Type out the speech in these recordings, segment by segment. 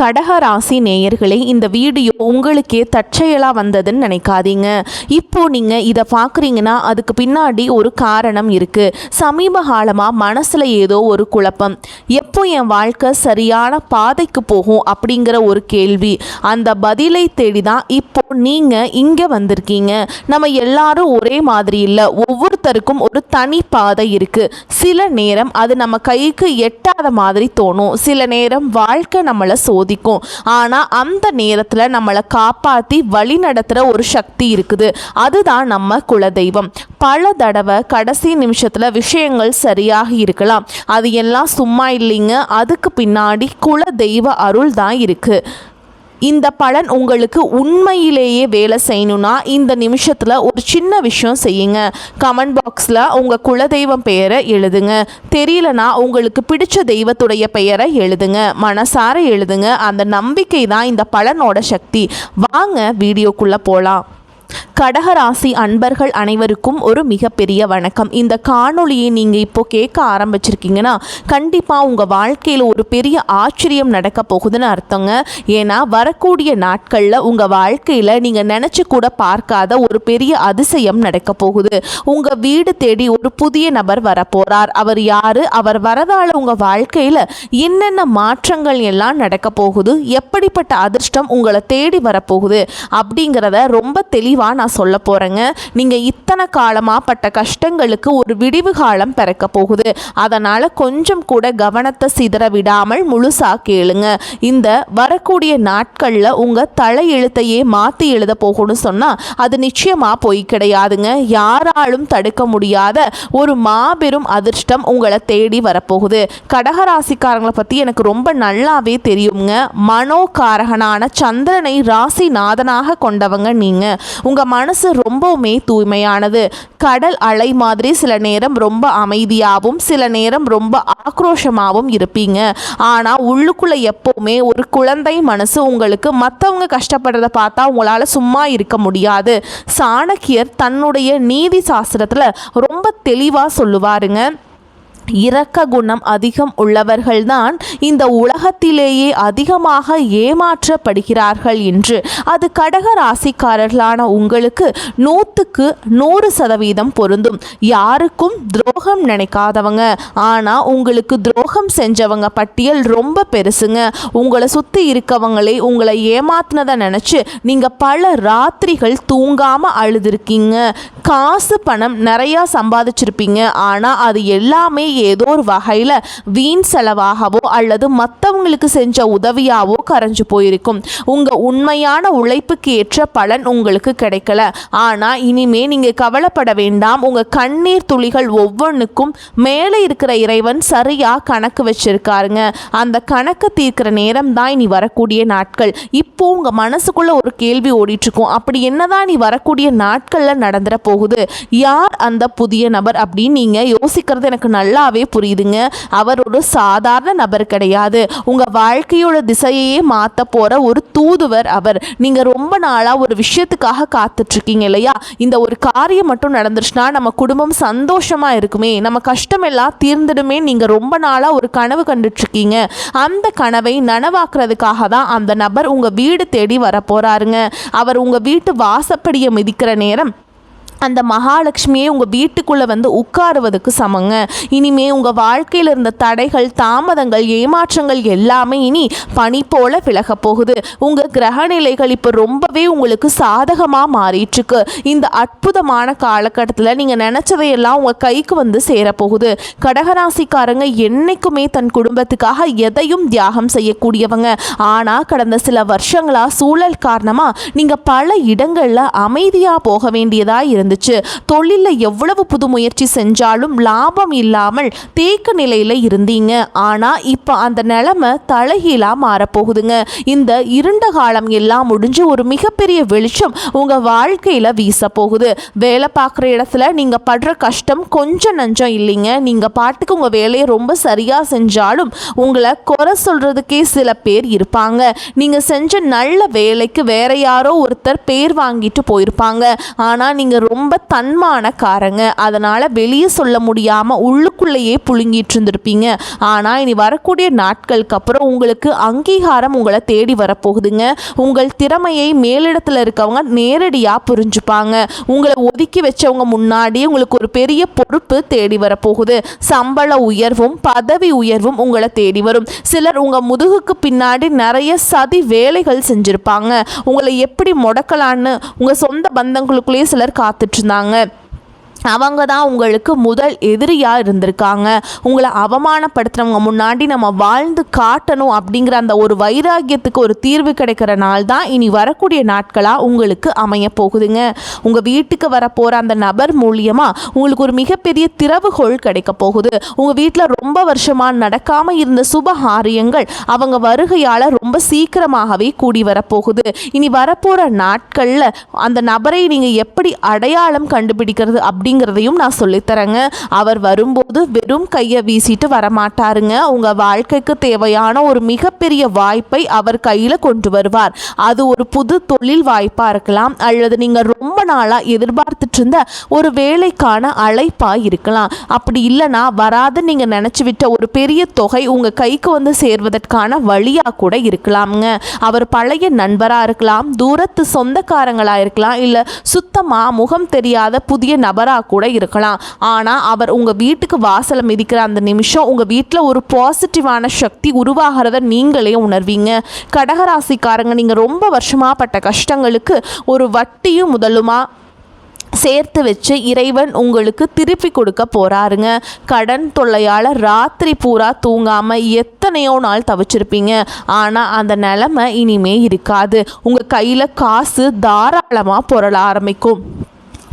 கடக ராசி நேயர்களே, இந்த வீடியோ உங்களுக்கே தற்செயலாக வந்ததுன்னு நினைக்காதீங்க. இப்போ நீங்கள் இதை பார்க்குறீங்கன்னா அதுக்கு பின்னாடி ஒரு காரணம் இருக்குது. சமீப காலமாக மனசில் ஏதோ ஒரு குழப்பம், எப்போ என் வாழ்க்கை சரியான பாதைக்கு போகும் அப்படிங்கிற ஒரு கேள்வி. அந்த பதிலை தேடி தான் இப்போ நீங்கள் இங்கே வந்திருக்கீங்க. நம்ம எல்லாரும் ஒரே மாதிரி இல்லை, ஒவ்வொருத்தருக்கும் ஒரு தனி பாதை இருக்குது. சில நேரம் அது நம்ம கைக்கு எட்டாத மாதிரி தோணும், சில நேரம் வாழ்க்கை நம்மளை சோதிக்கும். ஆனால் அந்த நேரத்தில் நம்மளை காப்பாற்றி வழி நடத்துகிற ஒரு சக்தி இருக்குது. அதுதான் நம்ம குலதெய்வம். பல தடவை கடைசி நிமிஷத்தில் விஷயங்கள் சரியாக இருக்கலாம், அது எல்லாம் சும்மா இல்லைங்க. அதுக்கு பின்னாடி குலதெய்வ அருள் தான் இருக்குது. இந்த பலன் உங்களுக்கு உண்மையிலேயே வேலை செய்யணும்னா இந்த நிமிஷத்தில் ஒரு சின்ன விஷயம் செய்யுங்க. கமெண்ட் பாக்ஸில் உங்கள் குலதெய்வம் பெயரை எழுதுங்க. தெரியலனா உங்களுக்கு பிடிச்ச தெய்வத்துடைய பெயரை எழுதுங்க, மனசார எழுதுங்க. அந்த நம்பிக்கை தான் இந்த பலனோட சக்தி. வாங்க வீடியோக்குள்ளே போகலாம். கடகராசி அன்பர்கள் அனைவருக்கும் ஒரு மிகப்பெரிய வணக்கம். இந்த காணொளியை நீங்கள் இப்போ கேட்க ஆரம்பிச்சிருக்கீங்கன்னா கண்டிப்பாக உங்கள் வாழ்க்கையில் ஒரு பெரிய ஆச்சரியம் நடக்க போகுதுன்னு அர்த்தங்க. ஏன்னா வரக்கூடிய நாட்களில் உங்கள் வாழ்க்கையில் நீங்கள் நினச்சி கூட பார்க்காத ஒரு பெரிய அதிசயம் நடக்க போகுது. உங்கள் வீடு தேடி ஒரு புதிய நபர் வரப்போகிறார். அவர் யார், அவர் வரதால் உங்கள் வாழ்க்கையில் என்னென்ன மாற்றங்கள் எல்லாம் நடக்க போகுது, எப்படிப்பட்ட அதிர்ஷ்டம் உங்களை தேடி வரப்போகுது அப்படிங்கிறத ரொம்ப தெளிவாக நான் சொல்ல போகிறேங்க. நீங்கள் இத்தனை காலமாக பட்ட கஷ்டங்களுக்கு ஒரு விடிவு காலம் பிறக்க போகுது. அதனால் கொஞ்சம் கூட கவனத்தை சிதற விடாமல் முழுசாக கேளுங்க. இந்த வரக்கூடிய நாட்களில் உங்கள் தலையெழுத்தையே மாற்றி எழுத போகணும்னு சொன்னால் அது நிச்சயமாக போய் கிடையாதுங்க. யாராலும் தடுக்க முடியாத ஒரு மாபெரும் அதிர்ஷ்டம் உங்களை தேடி வரப்போகுது. கடகராசிக்காரங்களை பற்றி எனக்கு ரொம்ப நல்லாவே தெரியுங்க. மனோகாரகனான சந்திரனை ராசிநாதனாக கொண்டவங்க நீங்கள். உங்கள் மனசு ரொம்பவுமே தூய்மையானது. கடல் அலை மாதிரி சில நேரம் ரொம்ப அமைதியாகவும் சில நேரம் ரொம்ப ஆக்ரோஷமாகவும் இருப்பீங்க. ஆனால் உள்ளுக்குள்ளே எப்போவுமே ஒரு குழந்தை மனசு. உங்களுக்கு மற்றவங்க கஷ்டப்படுறதை பார்த்தா உங்களால் சும்மா இருக்க முடியாது. சாணக்கியர் தன்னுடைய நீதி சாஸ்திரத்தில் ரொம்ப தெளிவாக சொல்லுவாருங்க, இரக்க குணம் அதிகம் உள்ளவர்கள்தான் இந்த உலகத்திலேயே அதிகமாக ஏமாற்றப்படுகிறார்கள் என்று. அது கடக ராசிக்காரர்களான உங்களுக்கு 100% பொருந்தும். யாருக்கும் துரோகம் நினைக்காதவங்க, ஆனால் உங்களுக்கு துரோகம் செஞ்சவங்க பட்டியல் ரொம்ப பெருசுங்க. உங்களை சுற்றி இருக்கவங்களே உங்களை ஏமாத்தினதை நினச்சி நீங்கள் பல ராத்திரிகள் தூங்காமல் அழுதுருக்கீங்க. காசு பணம் நிறையா சம்பாதிச்சிருப்பீங்க, ஆனால் அது எல்லாமே ஏதோ ஒரு வகையில் வீண் செலவாகவோ அல்லது மற்றவங்களுக்கு செஞ்ச உதவியாவோ கரைஞ்சு போயிருக்கும். உங்கள் உண்மையான உழைப்புக்கு ஏற்ற பலன் உங்களுக்கு கிடைக்கல. ஆனால் இனிமே நீங்கள் கவலைப்பட வேண்டாம். உங்கள் கண்ணீர் துளிகள் ஒவ்வொன்றுக்கும் மேலே இருக்கிற இறைவன் சரியாக கணக்கு வச்சிருக்காருங்க. அந்த கணக்கு தீர்க்கிற நேரம் தான் இனி வரக்கூடிய நாட்கள். இப்போ உங்கள் மனசுக்குள்ள ஒரு கேள்வி ஓடிட்டுருக்கும், அப்படி என்னதான் நீ வரக்கூடிய நாட்களில் நடந்துட போகுது, யார் அந்த புதிய நபர் அப்படின்னு நீங்கள் யோசிக்கிறது எனக்கு நல்லாவே புரியுதுங்க. அவர் ஒரு சாதாரண நபர் கிடையாது. உங்கள் வாழ்க்கையோட திசையையே மாற்ற போகிற ஒரு தூதுவர் அவர். நீங்கள் ரொம்ப நாளாக ஒரு விஷயத்துக்காக காத்துட்ருக்கீங்க இல்லையா? இந்த ஒரு காரியம் மட்டும் நடந்துருச்சுன்னா நம்ம குடும்பம் சந்தோஷமாக இருக்குமே, நம்ம கஷ்டம் எல்லாம் தீர்ந்துடுமே. நீங்கள் ரொம்ப நாளாக ஒரு கனவு கண்டுட்ருக்கீங்க. அந்த கனவை நனவாக்குறதுக்காக தான் அந்த நபர் உங்கள் வீடு தேடி வர போகிறாருங்க. அவர் உங்கள் வீட்டு வாசப்படியை மிதிக்கிற நேரம் அந்த மகாலட்சுமியை உங்கள் வீட்டுக்குள்ளே வந்து உட்காருவதுக்கு சமங்க. இனிமே உங்கள் வாழ்க்கையில் இருந்த தடைகள், தாமதங்கள், ஏமாற்றங்கள் எல்லாமே இனி பனி போல விலக போகுது. உங்கள் கிரகநிலைகள் இப்போ ரொம்பவே உங்களுக்கு சாதகமாக மாறிட்டுருக்கு. இந்த அற்புதமான காலகட்டத்தில் நீங்கள் நினச்சதையெல்லாம் உங்கள் கைக்கு வந்து சேரப்போகுது. கடகராசிக்காரங்க என்றைக்குமே தன் குடும்பத்துக்காக எதையும் தியாகம் செய்யக்கூடியவங்க. ஆனால் கடந்த சில வருஷங்களாக சூழல் காரணமாக நீங்கள் பல இடங்களில் அமைதியாக போக வேண்டியதாக இருந்துச்சு. தொழிலில் எவ்வளவு புது முயற்சி செஞ்சாலும் லாபம் இல்லாமல் தேக்க நிலையில் இருந்தீங்க. ஆனால் இப்போ அந்த நிலைமை தலைகீழாக மாறப்போகுதுங்க. இந்த இருண்ட காலம் எல்லாம் முடிஞ்சு ஒரு மிகப்பெரிய வெளிச்சம் உங்கள் வாழ்க்கையில் வீச போகுது. வேலை பார்க்குற இடத்துல நீங்கள் படுற கஷ்டம் கொஞ்சம் நஞ்சம் இல்லைங்க. நீங்கள் பாட்டுக்கு உங்கள் வேலையை ரொம்ப சரியாக செஞ்சாலும் உங்களை குறை சொல்கிறதுக்கே சில பேர் இருப்பாங்க. நீங்கள் செஞ்ச நல்ல வேலைக்கு வேற யாரோ ஒருத்தர் பேர் வாங்கிட்டு போயிருப்பாங்க. ஆனால் நீங்கள் ரொம்ப தன்மானக்காரங்க, அதனால் வெளியே சொல்ல முடியாமல் உள்ளுக்குள்ளேயே புழுங்கிட்டு இருந்திருப்பீங்க. ஆனால் இனி வரக்கூடிய நாட்களுக்கு அப்புறம் உங்களுக்கு அங்கீகாரம் உங்களை தேடி வரப்போகுதுங்க. உங்கள் திறமையை மேலிடத்தில் இருக்கவங்க நேரடியாக புரிஞ்சுப்பாங்க. உங்களை ஒதுக்கி வச்சவங்க முன்னாடி உங்களுக்கு ஒரு பெரிய பொறுப்பு தேடி வரப்போகுது. சம்பள உயர்வும் பதவி உயர்வும் உங்களை தேடி வரும். சிலர் உங்கள் முதுகுக்கு பின்னாடி நிறைய சதி வேலைகள் செஞ்சுருப்பாங்க. உங்களை எப்படி முடக்கலான்னு உங்கள் சொந்த பந்தங்களுக்குள்ளேயே சிலர் காத்துட்டு இருந்தாங்க. அவங்க தான் உங்களுக்கு முதல் எதிரியாக இருந்திருக்காங்க. உங்களை அவமானப்படுத்துகிறவங்க முன்னாடி நம்ம வாழ்ந்து காட்டணும் அப்படிங்கிற அந்த ஒரு வைராக்கியத்துக்கு ஒரு தீர்வு கிடைக்கிற நாள் தான் இனி வரக்கூடிய நாட்களாக உங்களுக்கு அமைய போகுதுங்க. உங்கள் வீட்டுக்கு வரப்போகிற அந்த நபர் மூலியமாக உங்களுக்கு ஒரு மிகப்பெரிய திறவுகோள் கிடைக்க போகுது. உங்கள் வீட்டில் ரொம்ப வருஷமாக நடக்காமல் இருந்த சுபகாரியங்கள் அவங்க வருகையால் ரொம்ப சீக்கிரமாகவே கூடி வரப்போகுது. இனி வரப்போகிற நாட்களில் அந்த நபரை நீங்கள் எப்படி அடையாளம் கண்டுபிடிக்கிறது அப்படிங்கிறதையும் நான் சொல்லித்தரேங்க. அவர் வரும்போது வெறும் கையை வீசிட்டு வரமாட்டாருங்க. உங்கள் வாழ்க்கைக்கு தேவையான ஒரு மிகப்பெரிய வாய்ப்பை அவர் கையில் கொண்டு வருவார். அது ஒரு புது தொழில் வாய்ப்பாக இருக்கலாம், அல்லது நீங்கள் ரொம்ப நாளாக எதிர்பார்த்துட்டு இருந்த ஒரு வேலைக்கான அழைப்பாக இருக்கலாம். அப்படி இல்லைனா வராது நீங்கள் நினச்சி விட்ட ஒரு பெரிய தொகை உங்கள் கைக்கு வந்து சேர்வதற்கான வழியாக கூட இருக்கலாம்ங்க. அவர் பழைய நண்பராக இருக்கலாம், தூரத்து சொந்தக்காரங்களாக இருக்கலாம், இல்லை சுத்தமாக முகம் தெரியாத புதிய நபராக கூட இருக்கலாம். ஆனால் அவர் உங்கள் வீட்டுக்கு வாசலை மிதிக்கிற அந்த நிமிஷம் உங்கள் வீட்டில் ஒரு பாசிட்டிவான சக்தி உருவாகிறத நீங்களே உணர்வீங்க. கடகராசிக்காரங்க, நீங்கள் ரொம்ப வருஷமாக பட்ட கஷ்டங்களுக்கு ஒரு வட்டியும் முதலுமா சேர்த்து வச்சு இறைவன் உங்களுக்கு திருப்பி கொடுக்க போகிறாருங்க. கடன் தொல்லையால் ராத்திரி பூரா தூங்காமல் எத்தனையோ நாள் தவிச்சிருப்பீங்க. ஆனால் அந்த நிலைமை இனிமே இருக்காது. உங்கள் கையில் காசு தாராளமாக புரள ஆரம்பிக்கும்.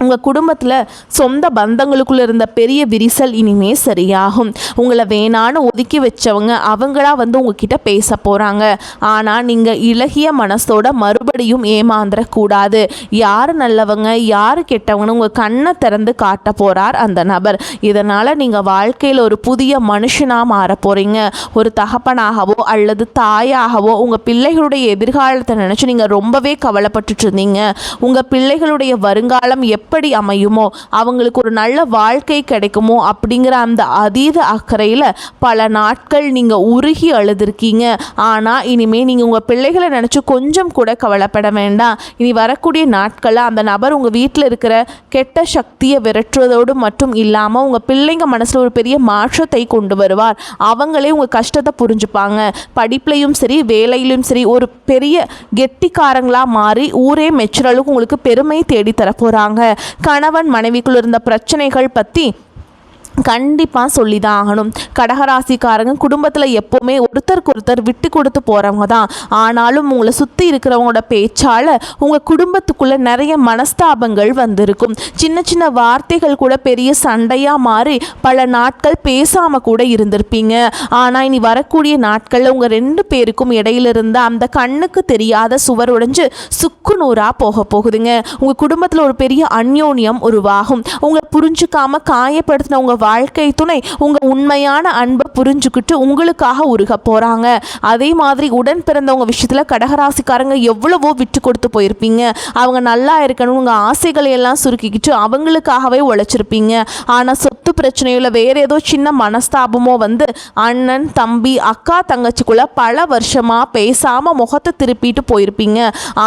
உங்கள் குடும்பத்தில் சொந்த பந்தங்களுக்குள்ளே இருந்த பெரிய விரிசல் இனிமே சரியாகும். உங்களை வேணான்னு ஒதுக்கி வச்சவங்க அவங்களா வந்து உங்ககிட்ட பேச போகிறாங்க. ஆனால் நீங்கள் இளகிய மனசோட மறுபடியும் ஏமாந்துடக்கூடாது. யார் நல்லவங்க யார் கெட்டவங்கன்னு உங்கள் கண்ணை திறந்து காட்ட போகிறார் அந்த நபர். இதனால் நீங்கள் வாழ்க்கையில் ஒரு புதிய மனுஷனாக மாற போகிறீங்க. ஒரு தகப்பனாகவோ அல்லது தாயாகவோ உங்கள் பிள்ளைகளுடைய எதிர்காலத்தை நினச்சி நீங்கள் ரொம்பவே கவலைப்பட்டுட்டு இருந்தீங்க. உங்கள் பிள்ளைகளுடைய வருங்காலம் எப்படி அமையுமோ, அவங்களுக்கு ஒரு நல்ல வாழ்க்கை கிடைக்குமோ அப்படிங்கிற அந்த அதீத அக்கறையில் பல நாட்கள் நீங்கள் உருகி அழுதுருக்கீங்க. ஆனால் இனிமேல் நீங்கள் உங்கள் பிள்ளைகளை நினச்சி கொஞ்சம் கூட கவலைப்பட வேண்டாம். இனி வரக்கூடிய நாட்களில் அந்த நபர் உங்கள் வீட்டில் இருக்கிற கெட்ட சக்தியை விரட்டுவதோடு மட்டும் இல்லாமல் உங்கள் பிள்ளைங்க மனசில் ஒரு பெரிய மாற்றத்தை கொண்டு வருவார். அவங்களே உங்கள் கஷ்டத்தை புரிஞ்சுப்பாங்க. படிப்புலையும் சரி வேலையிலும் சரி ஒரு பெரிய கெட்டிக்காரங்களாக மாறி ஊரே மெச்சுறளவுக்கு உங்களுக்கு பெருமை தேடித்தர போகிறாங்க. கணவன் மனைவிக்குள்ள இருந்த பிரச்சனைகள் பற்றி கண்டிப்பாக சொல்லி தான் ஆகணும். கடகராசிக்காரங்க குடும்பத்தில் எப்போவுமே ஒருத்தருக்கு ஒருத்தர் விட்டு கொடுத்து போகிறவங்க தான். ஆனாலும் உங்களை சுற்றி இருக்கிறவங்களோட பேச்சால் உங்கள் குடும்பத்துக்குள்ளே நிறைய மனஸ்தாபங்கள் வந்திருக்கும். சின்ன சின்ன வார்த்தைகள் கூட பெரிய சண்டையாக மாறி பல நாட்கள் பேசாமல் கூட இருந்திருப்பீங்க. ஆனால் இனி வரக்கூடிய நாட்களில் உங்கள் 2 பேருக்கும் இடையில இருந்த அந்த கண்ணுக்கு தெரியாத சுவர் உடைஞ்சு சுக்கு நூறாக போக போகுதுங்க. உங்கள் குடும்பத்தில் ஒரு பெரிய அந்யோன்யம் உருவாகும். உங்களை புரிஞ்சுக்காம காயப்படுத்தின உங்கள் வாழ்க்கை துணை உங்க உண்மையான அன்பை புரிஞ்சுக்கிட்டு உங்களுக்காக உருக போறாங்க. அதே மாதிரி உடன் பிறந்தவங்க விஷயத்துல கடகராசிக்காரங்க எவ்வளவோ விட்டு கொடுத்து போயிருப்பீங்க. அவங்க நல்லா இருக்கணும் உங்க ஆசைகளை எல்லாம் சுருக்கிக்கிட்டு அவங்களுக்காகவே உழைச்சிருப்பீங்க. ஆனா சொத்து பிரச்சனையில வேற ஏதோ சின்ன மனஸ்தாபமோ வந்து அண்ணன் தம்பி அக்கா தங்கச்சிக்குள்ள பல வருஷமா பேசாம முகத்தை திருப்பிட்டு போயிருப்பீங்க.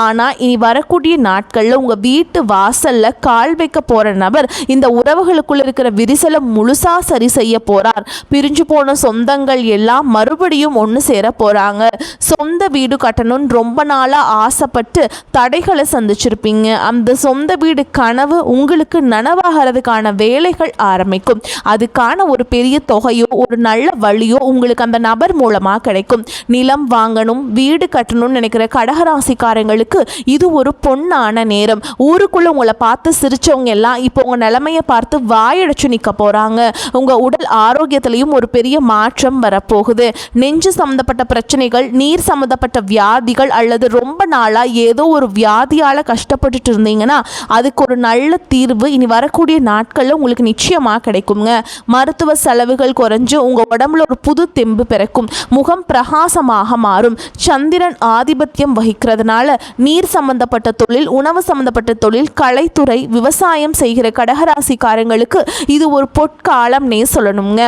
ஆனா இனி வரக்கூடிய நாட்கள்ல உங்க வீட்டு வாசல்ல கால் வைக்க போற நபர் இந்த உறவுகளுக்குள்ள இருக்கிற விரிசலை முழுசா சரி செய்ய போறார். பிரிஞ்சு போன சொந்தங்கள் எல்லாம் மறுபடியும் ஒன்று சேர போறாங்க. சொந்த வீடு கட்டணும்னு ரொம்ப நாளா ஆசைப்பட்டு தடைகளை சந்திச்சிருப்பீங்க. அந்த சொந்த வீடு கனவு உங்களுக்கு நனவாகிறதுக்கான வேலைகள் ஆரம்பிக்கும். அதுக்கான ஒரு பெரிய தொகையோ ஒரு நல்ல வழியோ உங்களுக்கு அந்த நபர் மூலமா கிடைக்கும். நிலம் வாங்கணும் வீடு கட்டணும்னு நினைக்கிற கடகராசிக்காரங்களுக்கு இது ஒரு பொன்னான நேரம். ஊருக்குள்ள உங்களை பார்த்து சிரிச்சவங்க எல்லாம் இப்போ உங்க நிலைமையை பார்த்து வாயடைச்சு நிற்க போறாங்க. உங்கள் உடல் ஆரோக்கியத்திலையும் ஒரு பெரிய மாற்றம் வரப்போகுது. நெஞ்சு சம்மந்தப்பட்ட பிரச்சனைகள், நீர் சம்மந்தப்பட்ட வியாதிகள் அல்லது ரொம்ப நாளாக ஏதோ ஒரு வியாதியால் கஷ்டப்பட்டுட்டு இருந்தீங்கன்னா அதுக்கு ஒரு நல்ல தீர்வு இனி வரக்கூடிய நாட்களில் உங்களுக்கு நிச்சயமாக கிடைக்குங்க. மருத்துவ செலவுகள் குறைஞ்சு உங்கள் உடம்புல ஒரு புது தெம்பு பிறக்கும். முகம் பிரகாசமாக மாறும். சந்திரன் ஆதிபத்தியம் வகிக்கிறதுனால நீர் சம்பந்தப்பட்ட தொழில், உணவு சம்பந்தப்பட்ட தொழில், கலைத்துறை, விவசாயம் செய்கிற கடகராசிக்காரங்களுக்கு இது ஒரு பொற்காலம்னே சொல்லணுங்க.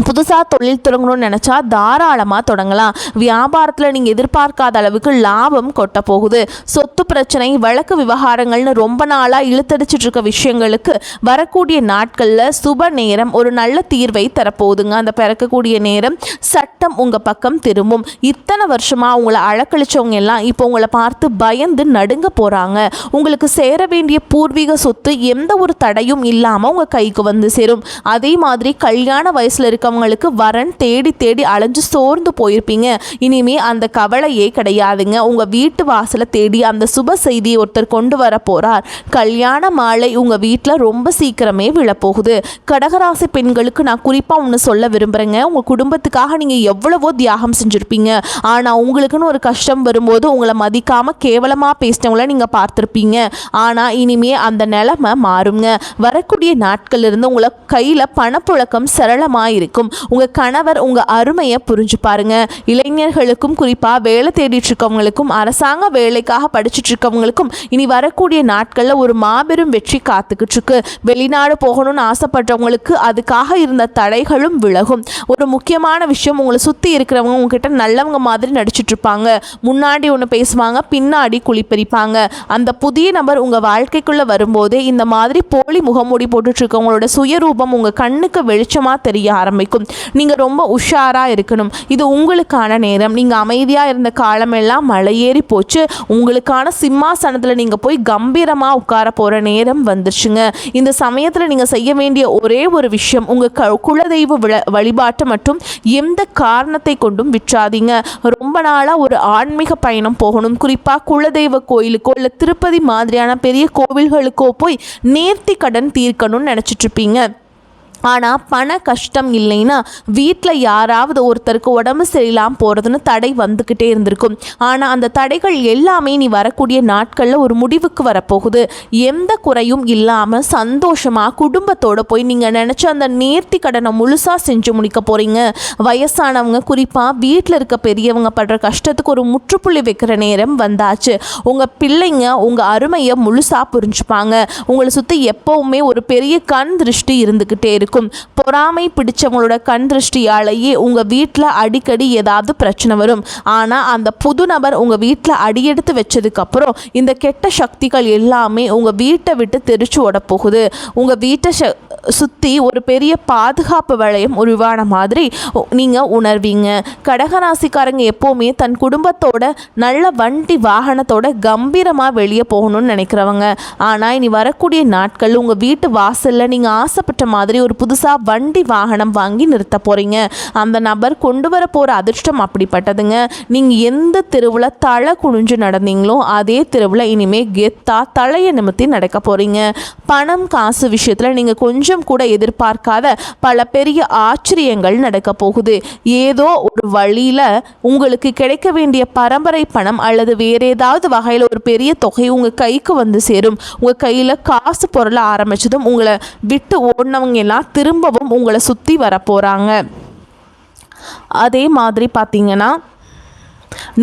புதுசாக தொழில் தொடங்கணும்னு நினச்சா தாராளமாக தொடங்கலாம். வியாபாரத்தில் நீங்கள் எதிர்பார்க்காத அளவுக்கு லாபம் கொட்ட போகுது. சொத்து பிரச்சனை, வழக்கு விவகாரங்கள்னு ரொம்ப நாளாக இழுத்தடிச்சிட்டு இருக்க விஷயங்களுக்கு வரக்கூடிய நாட்களில் சுப நேரம் ஒரு நல்ல தீர்வை தரப்போகுதுங்க. அந்த பிறக்கக்கூடிய நேரம் சட்டம் உங்கள் பக்கம் திரும்பும். இத்தனை வருஷமாக உங்களை அழக்களிச்சவங்க எல்லாம் இப்போ உங்களை பார்த்து பயந்து நடுங்க போகிறாங்க. உங்களுக்கு சேர வேண்டிய பூர்வீக சொத்து எந்த ஒரு தடையும் இல்லாமல் உங்கள் கைக்கு வந்து சேரும். அதே மாதிரி கல்யாண வயசில் இருக்கவங்களுக்கு வரன் தேடி தேடி அலைஞ்சு சோர்ந்து போயிருப்பீங்க. இனிமே அந்த கவலையே கிடையாதுங்க. உங்க வீட்டு வாசலை தேடி அந்த சுப செய்தியை ஒருத்தர் கொண்டு வர போறார். கல்யாண மாலை உங்க வீட்டில் ரொம்ப சீக்கிரமே விழப்போகுது. கடகராசி பெண்களுக்கு நான் குறிப்பா ஒன்று சொல்ல விரும்புறேங்க. உங்க குடும்பத்துக்காக நீங்க எவ்வளவோ தியாகம் செஞ்சிருப்பீங்க. ஆனா உங்களுக்குன்னு ஒரு கஷ்டம் வரும்போது உங்களை மதிக்காம கேவலமா பேசினவங்கள நீங்க பார்த்திருப்பீங்க. ஆனா இனிமே அந்த நிலைமை மாறுங்க. வரக்கூடிய நாட்கள் இருந்து உங்களை கையில பணப்புழக்கம் சரளமாக இருக்கும். உங்கள் கணவர் உங்கள் அருமையை புரிஞ்சு பாருங்க. இளைஞர்களுக்கும் குறிப்பாக வேலை தேடிட்டு இருக்கவங்களுக்கும் அரசாங்க வேலைக்காக படிச்சுட்டு இருக்கவங்களுக்கும் இனி வரக்கூடிய நாட்களில் ஒரு மாபெரும் வெற்றி காத்துக்கிட்டு இருக்கு. வெளிநாடு போகணும்னு ஆசைப்படுறவங்களுக்கு அதுக்காக இருந்த தடைகளும் விலகும். ஒரு முக்கியமான விஷயம், உங்களை சுற்றி இருக்கிறவங்க உங்ககிட்ட நல்லவங்க மாதிரி நடிச்சிட்டு இருப்பாங்க. முன்னாடி ஒன்று பேசுவாங்க, பின்னாடி குளிப்பறிப்பாங்க. அந்த புதிய நபர் உங்கள் வாழ்க்கைக்குள்ளே வரும்போது இந்த மாதிரி போலி முகமூடி போட்டுட்டு இருக்கவங்களோட சுயரூபம் உங்கள் கண்ணுக்கு வெளிச்சமாக தெரிய ஆரம்பிக்கும். நீங்க ரொம்ப உஷாரா இருக்கணும். இது உங்களுக்கான நேரம். நீங்க அமைதியா இருந்த காலமெல்லாம் மலையேறி போச்சு. உங்களுக்கான சிம்மாசனத்துல நீங்க போய் கம்பீரமா உட்கார போற நேரம் வந்துருச்சுங்க. இந்த சமயத்துல நீங்க செய்ய வேண்டிய ஒரே ஒரு விஷயம், உங்க குலதெய்வ வழிபாட்டை மட்டும் எந்த காரணத்தை கொண்டும் விற்றாதீங்க. ரொம்ப நாளா ஒரு ஆன்மீக பயணம் போகணும், குறிப்பா குலதெய்வ கோயிலுக்கோ இல்ல திருப்பதி மாதிரியான பெரிய கோவில்களுக்கோ போய் நேர்த்தி கடன் தீர்க்கணும்னு நினைச்சிட்டு இருப்பீங்க. ஆனால் பண கஷ்டம் இல்லைன்னா வீட்டில் யாராவது ஒருத்தருக்கு உடம்பு சரியில்லாமல் போகிறதுன்னு தடை வந்துக்கிட்டே இருந்திருக்கும். ஆனால் அந்த தடைகள் எல்லாமே நீ வரக்கூடிய நாட்களில் ஒரு முடிவுக்கு வரப்போகுது. எந்த குறையும் இல்லாமல் சந்தோஷமாக குடும்பத்தோடு போய் நீங்கள் நினச்ச அந்த நேர்த்தி கடனை முழுசாக செஞ்சு முடிக்க போகிறீங்க. வயசானவங்க, குறிப்பாக வீட்டில் இருக்க பெரியவங்க படுற கஷ்டத்துக்கு ஒரு முற்றுப்புள்ளி வைக்கிற நேரம் வந்தாச்சு. உங்கள் பிள்ளைங்க உங்கள் அருமையை முழுசாக புரிஞ்சுப்பாங்க. உங்களை சுற்றி எப்போவுமே ஒரு பெரிய கண் திருஷ்டி இருந்துக்கிட்டே இருக்கும். பொறாமை பிடிச்சவங்களோட கண் திருஷ்டியாலேயே உங்க வீட்டில் அடிக்கடி ஏதாவது பிரச்சனை வரும். ஆனால் அந்த புது நபர் உங்க வீட்டில் அடியெடுத்து வச்சதுக்கு அப்புறம் இந்த கெட்ட சக்திகள் எல்லாமே உங்க வீட்டை விட்டு தெரிச்சு ஓட போகுது. உங்க வீட்டை சுற்றி ஒரு பெரிய பாதுகாப்பு வளையம் உருவான மாதிரி நீங்கள் உணர்வீங்க. கடகராசிக்காரங்க எப்போவுமே தன் குடும்பத்தோட நல்ல வண்டி வாகனத்தோட கம்பீரமாக வெளியே போகணும்னு நினைக்கிறவங்க. ஆனால் இனி வரக்கூடிய நாட்கள் உங்கள் வீட்டு வாசலில் நீங்கள் ஆசைப்பட்ட மாதிரி ஒரு புதுசாக வண்டி வாகனம் வாங்கி நிறுத்த போகிறீங்க. அந்த நபர் கொண்டு வர போகிற அதிர்ஷ்டம் அப்படிப்பட்டதுங்க. நீங்கள் எந்த தெருவில் தலை குனிஞ்சு நடந்தீங்களோ அதே தெருவில் இனிமேல் கெத்தா தலையை நிமித்தி நடக்க போகிறீங்க. பணம் காசு விஷயத்தில் நீங்கள் கொஞ்சம் கூட எதிர்பார்க்காத பல பெரிய ஆச்சரியங்கள் நடக்க போகுது. ஏதோ ஒரு வழியில் உங்களுக்கு கிடைக்க வேண்டிய பரம்பரை பணம் அல்லது வேற ஏதாவது வகையில் ஒரு பெரிய தொகை உங்கள் கைக்கு வந்து சேரும். உங்கள் கையில் காசு பொருள ஆரம்பிச்சதும் உங்களை விட்டு ஓடினவங்க எல்லாம் திரும்பவும் உங்களை சுற்றி வர போகிறாங்க. அதே மாதிரி பார்த்தீங்கன்னா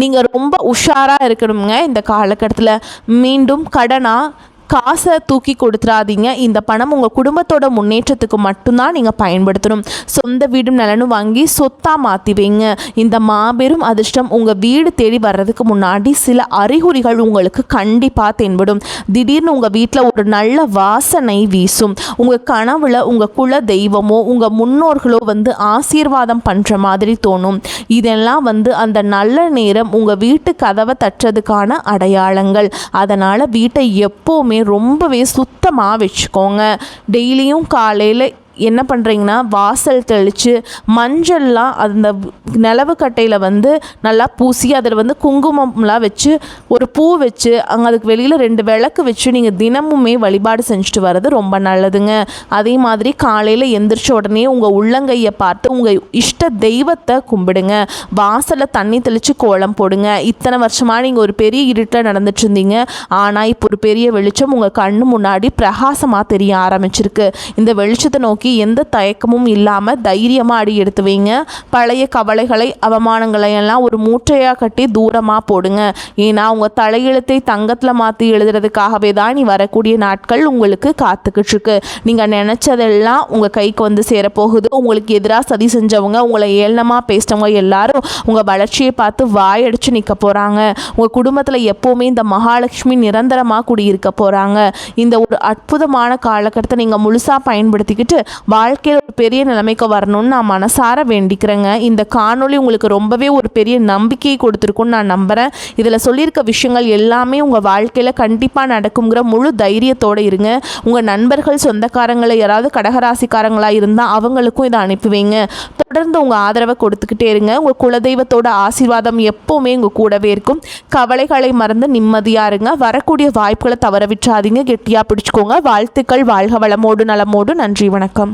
நீங்கள் ரொம்ப உஷாராக இருக்கணுங்க. இந்த காலகட்டத்தில் மீண்டும் கடனாக காசை தூக்கி கொடுத்துடாதீங்க. இந்த பணம் உங்கள் குடும்பத்தோட முன்னேற்றத்துக்கு மட்டும்தான் நீங்கள் பயன்படுத்தணும். சொந்த வீடும் நிலனும் வாங்கி சொத்தாக மாற்றி வைங்க. இந்த மாபெரும் அதிர்ஷ்டம் உங்கள் வீடு தேடி வர்றதுக்கு முன்னாடி சில அறிகுறிகள் உங்களுக்கு கண்டிப்பாக தென்படும். திடீர்னு உங்கள் வீட்டில் ஒரு நல்ல வாசனை வீசும். உங்கள் கனவுல உங்கள் குல தெய்வமோ உங்கள் முன்னோர்களோ வந்து ஆசீர்வாதம் பண்ணுற மாதிரி தோணும். இதெல்லாம் வந்து அந்த நல்ல நேரம் உங்கள் வீட்டு கதவை தட்டுறதுக்கான அடையாளங்கள். அதனால் வீட்டை எப்போவுமே ரொம்பவே சுத்தமாக வச்சுக்கோங்க. டெய்லியும் காலையில் என்ன பண்ணுறீங்கன்னா வாசல் தெளித்து மஞ்சள்லாம் அந்த நிலவு கட்டையில் வந்து நல்லா பூசி அதில் வந்து குங்குமம்லாம் வச்சு ஒரு பூ வச்சு அங்கே அதுக்கு வெளியில் 2 விளக்கு வச்சு நீங்கள் தினமுமே வழிபாடு செஞ்சுட்டு வர்றது ரொம்ப நல்லதுங்க. அதே மாதிரி காலையில் எந்திரிச்ச உடனே உங்கள் உள்ளங்கையை பார்த்து உங்கள் இஷ்ட தெய்வத்தை கும்பிடுங்க. வாசலில் தண்ணி தெளித்து கோலம் போடுங்க. இத்தனை வருஷமாக நீங்கள் ஒரு பெரிய இருட்டில் நடந்துட்டு இருந்தீங்க, ஆனால் இப்போ ஒரு பெரிய வெளிச்சம் உங்கள் கண்ணு முன்னாடி பிரகாசமாக தெரிய ஆரம்பிச்சிருக்கு. இந்த வெளிச்சத்தை நோக்கி எந்த தயக்கமும் இல்லாமல் தைரியமாக அடி எடுத்து வைங்க. பழைய கவலைகளை அவமானங்களை எல்லாம் ஒரு மூட்டையாக கட்டி தூரமாக போடுங்க. ஏன்னா உங்கள் தலையெழுத்தை தங்கத்தில் மாற்றி எழுதுறதுக்காகவே தான் நீ வரக்கூடிய நாட்கள் உங்களுக்கு காத்துக்கிட்டு இருக்கு. நீங்கள் நினச்சதெல்லாம் உங்கள் கைக்கு வந்து சேரப்போகுது. உங்களுக்கு எதிராக சதி செஞ்சவங்க, உங்களை ஏளனமாக பேசினவங்க எல்லாரும் உங்கள் வளர்ச்சியை பார்த்து வாயடிச்சு நிற்க போகிறாங்க. உங்கள் குடும்பத்தில் எப்போவுமே இந்த மகாலட்சுமி நிரந்தரமாக குடியிருக்க போகிறாங்க. இந்த ஒரு அற்புதமான காலகட்டத்தை நீங்கள் முழுசாக பயன்படுத்திக்கிட்டு வாழ்க்கையில் ஒரு பெரிய நிலைமைக்கு வரணும்னு நான் மனசார வேண்டிக்கிறேங்க. இந்த காணொளி உங்களுக்கு ரொம்பவே ஒரு பெரிய நம்பிக்கையை கொடுத்துருக்குன்னு நான் நம்புகிறேன். இதில் சொல்லியிருக்க விஷயங்கள் எல்லாமே உங்கள் வாழ்க்கையில் கண்டிப்பாக நடக்குங்கிற முழு தைரியத்தோடு இருங்க. உங்கள் நண்பர்கள் சொந்தக்காரங்களை யாராவது கடகராசிக்காரங்களாக இருந்தால் அவங்களுக்கும் இதை அனுப்பி வைங்க. தொடர்ந்து உங்கள் ஆதரவை கொடுத்துக்கிட்டே இருங்க. உங்கள் குலதெய்வத்தோட ஆசீர்வாதம் எப்போவுமே உங்கள் கூடவே இருக்கும். கவலைகளை மறந்து நிம்மதியாக இருங்க. வரக்கூடிய வாய்ப்புகளை தவற விட்டுறாதீங்க. கெட்டியாக பிடிச்சிக்கோங்க. வாழ்த்துக்கள். வாழ்க வளமோடு நலமோடு. நன்றி, வணக்கம்.